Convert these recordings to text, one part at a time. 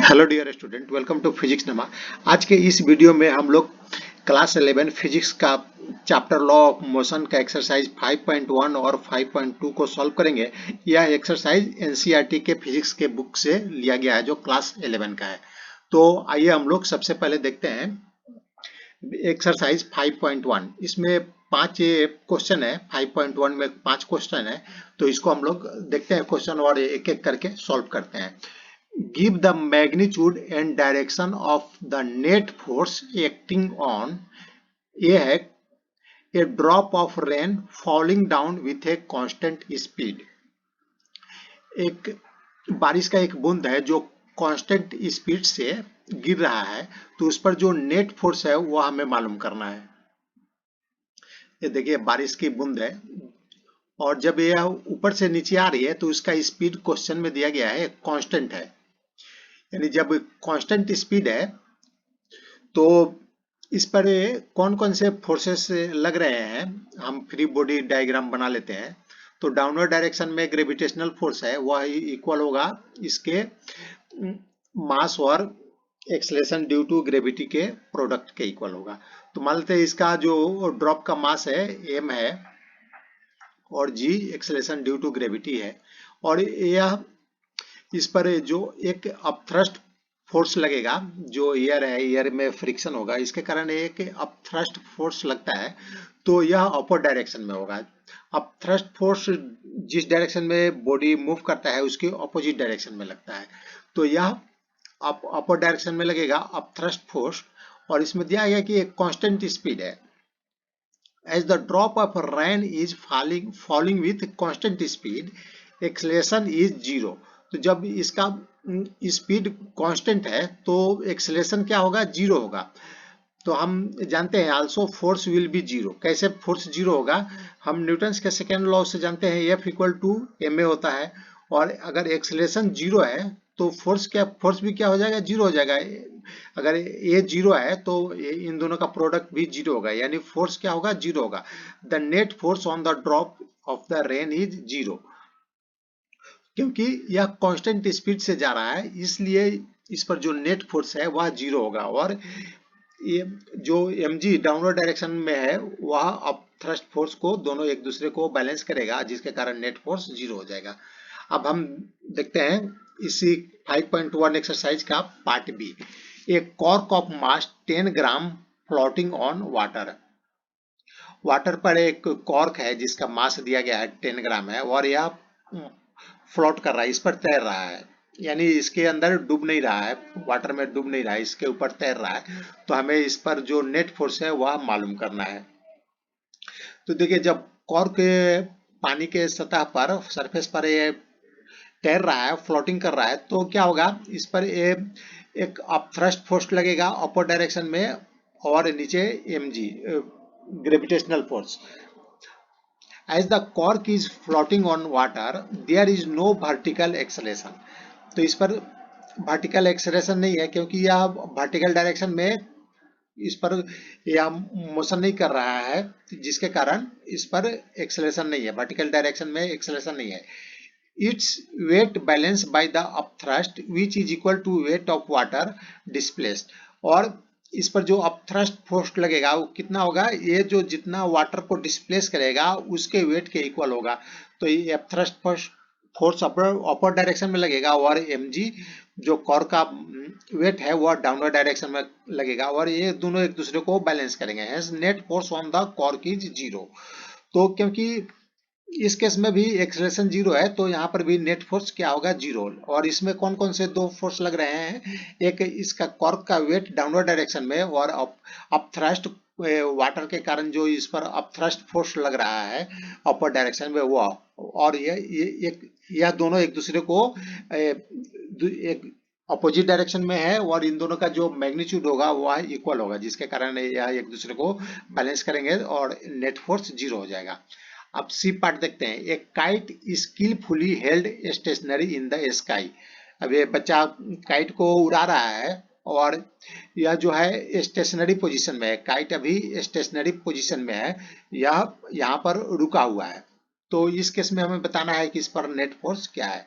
Hello dear student, welcome to physics नमा। आज के इस वीडियो में हम लोग क्लास 11 फिजिक्स का चैप्टर लॉ ऑफ मोशन का एक्सरसाइज 5.1 और 5.2 को सॉल्व करेंगे। यह एक्सरसाइज एनसीईआरटी के फिजिक्स के बुक से लिया गया है जो क्लास 11 का है। तो आइए हम लोग सबसे पहले देखते हैं एक्सरसाइज 5.1। इसमें 5 क्वेश्चन है। 5.1 में 5 क्वेश्चन है, तो इसको हम लोग देखते हैं क्वेश्चन और एक एक करके सॉल्व करते हैं। Give the magnitude and direction of the net force acting on A है a drop of rain falling down with a constant speed। एक बारिश का एक बूंद है जो कांस्टेंट स्पीड से गिर रहा है, तो उस पर जो नेट फोर्स है वो हमें मालूम करना है। ये देखिए बारिश की बूंद है और जब यह ऊपर से नीचे आ रही है तो उसका स्पीड क्वेश्चन में दिया गया है कांस्टेंट है। यानी जब कांस्टेंट स्पीड है तो इस पर कौन कौन से फोर्सेस लग रहे हैं, हम फ्री बॉडी डायग्राम बना लेते हैं। तो डाउनवर्ड डायरेक्शन में ग्रेविटेशनल फोर्स है, वह इक्वल होगा इसके मास और एक्सलेशन ड्यू टू ग्रेविटी के प्रोडक्ट के इक्वल होगा। तो मान लेते हैं इसका जो ड्रॉप का मास है m है और g acceleration due to gravity है, और यह इस पर जो एक अपथ्रस्ट फोर्स लगेगा जो एयर है, एयर में फ्रिक्शन होगा, इसके कारण एक अपथ्रस्ट फोर्स लगता है, तो यह अपर डायरेक्शन में होगा। अपथ्रस्ट फोर्स जिस डायरेक्शन में बॉडी मूव करता है उसके अपोजिट डायरेक्शन में लगता है, तो यह अपर डायरेक्शन में लगेगा अपथ्रस्ट फोर्स। और इसमें दिया गया कि एक कांस्टेंट स्पीड है। As the drop of rain is falling with constant speed, acceleration is 0। तो जब इसका स्पीड कांस्टेंट है तो एक्सेलेरेशन क्या होगा, जीरो होगा। तो हम जानते हैं also force will be zero. कैसे फोर्स जीरो होगा, हम न्यूटन्स के सेकेंड लॉ से जानते हैं F इक्वल टू ma होता है, और अगर एक्सेलेरेशन जीरो है तो फोर्स भी क्या हो जाएगा, जीरो हो जाएगा। अगर ये जीरो है तो इन दोनों का प्रोडक्ट भी जीरो होगा, यानी फोर्स क्या होगा, जीरो होगा। The net force on the drop of the rain is zero. क्योंकि यह कांस्टेंट स्पीड से जा रहा है इसलिए इस पर जो नेट फोर्स है वह जीरो होगा, और ये जो mg डाउनवर्ड डायरेक्शन में है वह अप थ्रस्ट फोर्स को दोनों एक दूसरे को बैलेंस करेगा, जिसके कारण नेट फोर्स जीरो हो जाएगा। अब हम देखते हैं इसी 5.1 एक्सरसाइज का पार्ट बी। एक cork of mass 10 gram floating on water. Water पर एक कॉर्क है जिसका मास दिया गया है 10 ग्राम है, और यह फ्लोट कर रहा है, इस पर तैर रहा है, यानी इसके अंदर डूब नहीं रहा है, वाटर में डूब नहीं रहा है, इसके ऊपर तैर रहा है। तो हमें इस पर जो नेट फोर्स है वह मालूम करना है। तो देखिए जब कॉर्क पानी के सतह पर, सरफेस पर ये तैर रहा है, फ्लोटिंग कर रहा है, तो क्या होगा, इस पर एक अपथ्रस्ट फोर्स लगेगा अपर डायरेक्शन में, और नीचे mg gravitational force. As the cork is floating on water, there is no vertical acceleration। तो इस पर वर्टिकल एक्सेलरेशन नहीं है क्योंकि यह वर्टिकल डायरेक्शन में इस पर यह मोशन नहीं कर रहा है, जिसके कारण इस पर एक्सेलरेशन नहीं है, वर्टिकल डायरेक्शन में एक्सेलरेशन नहीं है। It's weight balance by the upthrust which is equal to weight of water displaced. और इस पर जो अपथ्रस्ट फोर्स लगेगा वो कितना होगा, ये जो जितना वाटर को डिस्प्लेस करेगा उसके वेट के इक्वल होगा। तो ये अपथ्रस्ट फोर्स अपर डायरेक्शन में लगेगा, और mg जो कॉर्क का वेट है वह डाउनवर्ड डायरेक्शन में लगेगा, और ये दोनों एक दूसरे को बैलेंस करेंगे। Hence net force on the cork is zero. तो क्योंकि इस केस में भी एक्सेलरेशन जीरो है तो यहाँ पर भी नेट फोर्स क्या होगा, जीरो। और इसमें कौन कौन से दो फोर्स लग रहे हैं, एक इसका कॉर्क का वेट डाउनवर्ड डायरेक्शन में, और अपथ्रस्ट वाटर के कारण जो इस पर अपथ्रस्ट फोर्स लग रहा है अपर डायरेक्शन में वो, और यह दोनों एक दूसरे को एक अपोजिट डायरेक्शन में है, और इन दोनों का जो मैग्नीट्यूड होगा वह इक्वल होगा, जिसके कारण यह एक दूसरे को बैलेंस करेंगे और नेट फोर्स जीरो हो जाएगा। अब सी पार्ट देखते हैं। एक kite skilfully held stationary in the sky. अब ये बच्चा काइट को उड़ा रहा है और यह जो है स्टेशनरी पोजीशन में है, काइट अभी स्टेशनरी पोजीशन में है, यह यहाँ पर रुका हुआ है। तो इस केस में हमें बताना है कि इस पर नेट फोर्स क्या है।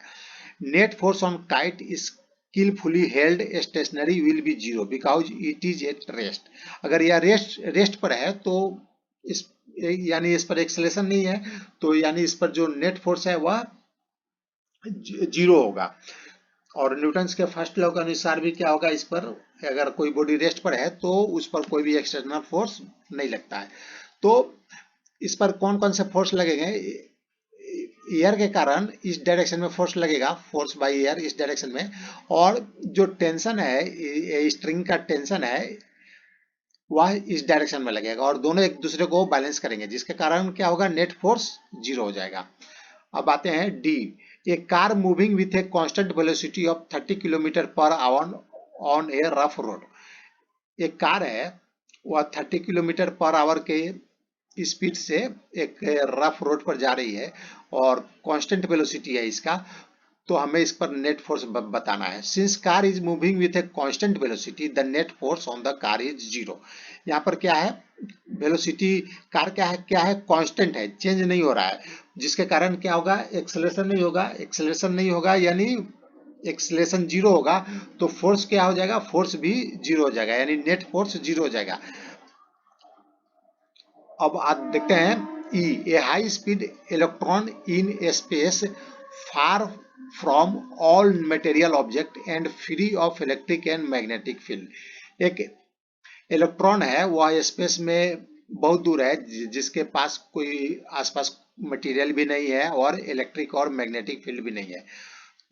Net force on kite is skillfully held stationary will be zero because it is at rest। अगर यह रेस्ट पर है तो इस यानी इस पर एक्सेलेरेशन नहीं है, तो यानी इस पर जो नेट फोर्स है वह जीरो होगा। और न्यूटन के फर्स्ट लॉ के अनुसार भी क्या होगा, इस पर अगर कोई बॉडी रेस्ट पर है तो उस पर कोई भी एक्सटर्नल फोर्स नहीं लगता है। तो इस पर कौन कौन से फोर्स लगेंगे, एयर के कारण इस डायरेक्शन में फोर्स लगेगा, फोर्स बाय एयर इस डायरेक्शन में, और जो टेंशन है स्ट्रिंग का टेंशन है वह इस डायरेक्शन में लगेगा, और दोनों एक दूसरे को बैलेंस करेंगे, जिसके कारण क्या होगा, नेट फोर्स जीरो हो जाएगा। अब आते हैं D, A car moving with a constant velocity of 30 kilometre per hour on A rough road. एक कार है वह 30 किलोमीटर पर आवर के स्पीड से एक रफ रोड पर जा रही है और कांस्टेंट वेलोसिटी है इसका, तो हमें इस पर नेट फोर्स बताना है। Since car is moving with a constant velocity the net force on the car is zero. यहाँ पर क्या है, वेलोसिटी कार क्या है कांस्टेंट है, चेंज नहीं हो रहा है, जिसके कारण क्या होगा, एक्सेलरेशन नहीं होगा यानी एक्सेलरेशन जीरो होगा, तो फोर्स क्या हो जाएगा, फोर्स भी जीरो हो जाएगा, यानी नेट फोर्स जीरो हो जाएगा। अब आज देखते हैं ई, a high speed electron in space far from all material object and free of electric and magnetic field. एक इलेक्ट्रॉन है वह स्पेस में बहुत दूर है, जिसके पास कोई आसपास मटेरियल भी नहीं है और इलेक्ट्रिक और मैग्नेटिक फील्ड भी नहीं है,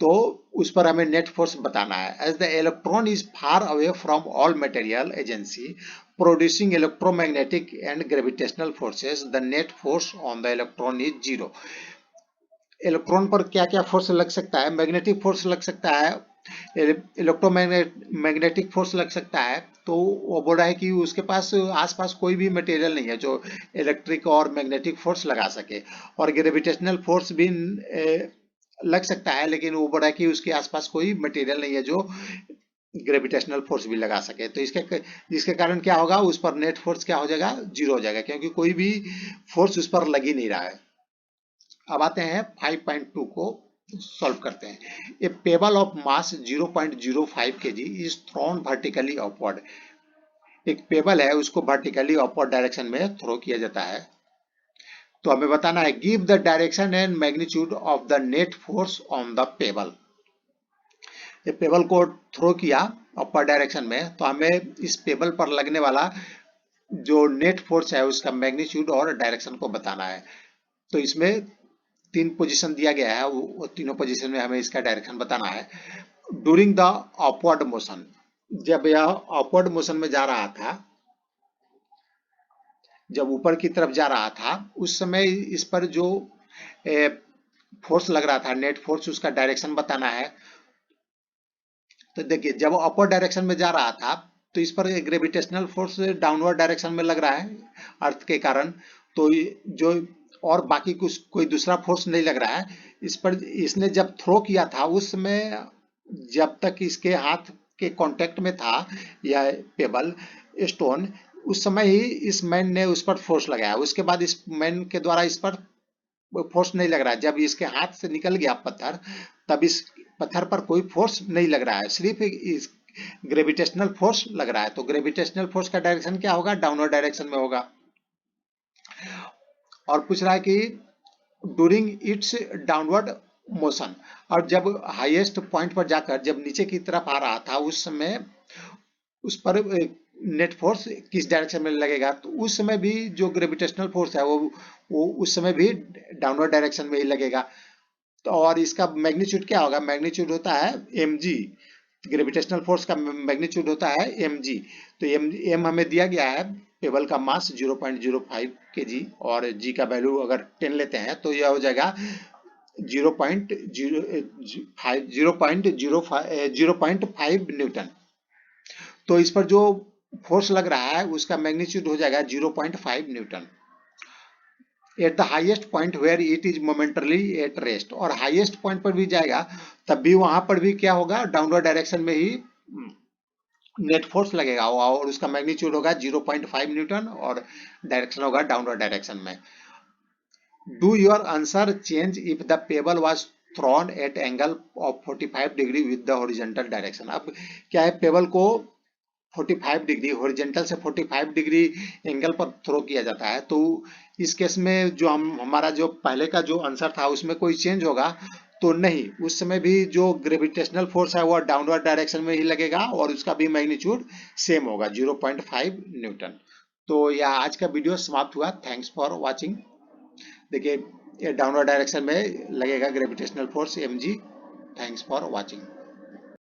तो उस पर हमें नेट फोर्स बताना है। As the electron is far away from all material agency producing electromagnetic and gravitational forces the net force on the electron is zero. Electron पर क्या क्या फोर्स लग सकता है, मैग्नेटिक फोर्स लग सकता है, इलेक्ट्रोमैग्नेटिक फोर्स लग सकता है, तो वो बोल रहा है कि उसके पास आसपास कोई भी मटेरियल नहीं है जो इलेक्ट्रिक और मैग्नेटिक फोर्स लगा सके, और ग्रेविटेशनल फोर्स भी लग सकता है, लेकिन वो बोल रहा है कि उसके आसपास कोई मटेरियल नहीं है जो ग्रेविटेशनल फोर्स भी लगा सके, तो जिसके कारण क्या होगा, उस पर नेट फोर्स क्या हो जाएगा, जीरो हो जाएगा, क्योंकि कोई भी फोर्स उस पर लग ही नहीं रहा है। अब आते हैं 5.2 को सॉल्व करते हैं। A pebble of mass 0.05 kg is thrown vertically upward. एक पेबल है उसको वर्टिकली अपवर्ड डायरेक्शन में थ्रो किया जाता है, तो हमें बताना है give the direction and magnitude of the net force on the pebble. ये पेबल को थ्रो किया अपर डायरेक्शन में, तो हमें इस पेबल पर लगने वाला जो नेट फोर्स है उसका मैग्नीट्यूड और डायरेक्शन को बताना है। तो इसमें 3 पोजीशन दिया गया है, वो तीनों पोजीशन में हमें इसका डायरेक्शन बताना है। ड्यूरिंग द अपवर्ड मोशन, जब यह अपवर्ड मोशन में जा रहा था, जब ऊपर की तरफ जा रहा था, उस समय इस पर जो फोर्स लग रहा था नेट फोर्स, उसका डायरेक्शन बताना है। तो देखिए जब अपर डायरेक्शन में जा रहा था तो इस पर ग्रेविटेशनल फोर्स डाउनवर्ड डायरेक्शन में लग रहा है अर्थ के कारण, तो जो और बाकी कुछ कोई दूसरा फोर्स नहीं लग रहा है इस पर। इसने जब थ्रो किया था उस समय जब तक इसके हाथ के कांटेक्ट में था यह पेबल स्टोन, उस समय ही इस मैन ने उस पर फोर्स लगाया, उसके बाद इस मैन के द्वारा इस पर फोर्स नहीं लग रहा है। जब इसके हाथ से निकल गया पत्थर, तब इस पत्थर पर कोई फोर्स नहीं लग रहा है, सिर्फ इस ग्रेविटेशनल फोर्स लग रहा है। तो ग्रेविटेशनल फोर्स का डायरेक्शन क्या होगा, डाउनवर्ड डायरेक्शन में होगा। और पूछ रहा है कि ड्यूरिंग इट्स डाउनवर्ड मोशन, और जब हाईएस्ट पॉइंट पर जाकर जब नीचे की तरफ आ रहा था उस समय उस पर नेट फोर्स किस डायरेक्शन में लगेगा, तो उस समय भी जो ग्रेविटेशनल फोर्स है वो उस समय भी डाउनवर्ड डायरेक्शन में ही लगेगा। तो और इसका मैग्नीट्यूड क्या होगा, मैग्नीट्यूड होता है mg, ग्रेविटेशनल फोर्स का मैग्नीट्यूड होता है mg। तो m हमें दिया गया है, पेबल का मास 0.05 kg और g का वैल्यू अगर 10 लेते हैं तो यह हो जाएगा 0.05 न्यूटन। तो इस पर जो फोर्स लग रहा है उसका मैग्नीट्यूड हो जाएगा 0.5 newton. At the highest point where it is momentarily at rest, और हाईएस्ट पॉइंट पर भी जाएगा तब भी वहां पर भी क्या होगा, डाउनवर्ड डायरेक्शन में ही नेट फोर्स लगेगा और उसका मैग्नीट्यूड होगा 0.5 न्यूटन और डायरेक्शन होगा डाउनवर्ड डायरेक्शन में। Do your answer change if the pebble was thrown at angle of 45 degree with the horizontal direction. अब क्या है, पेबल को 45 डिग्री हॉरिजॉन्टल से 45 डिग्री एंगल पर थ्रो किया जाता है। तो इस केस में जो हमारा जो पहले का जो आंसर था उसमें कोई चेंज होगा तो नहीं, उस समय भी जो ग्रेविटेशनल फोर्स है वो डाउनवर्ड डायरेक्शन में ही लगेगा और उसका भी मैग्नीट्यूड सेम होगा 0.5 न्यूटन। तो यह आज का वीडियो समाप्त हुआ। Thanks for watching. देखिए ये डाउनवर्ड डायरेक्शन में लगेगा gravitational force mg। Thanks for watching.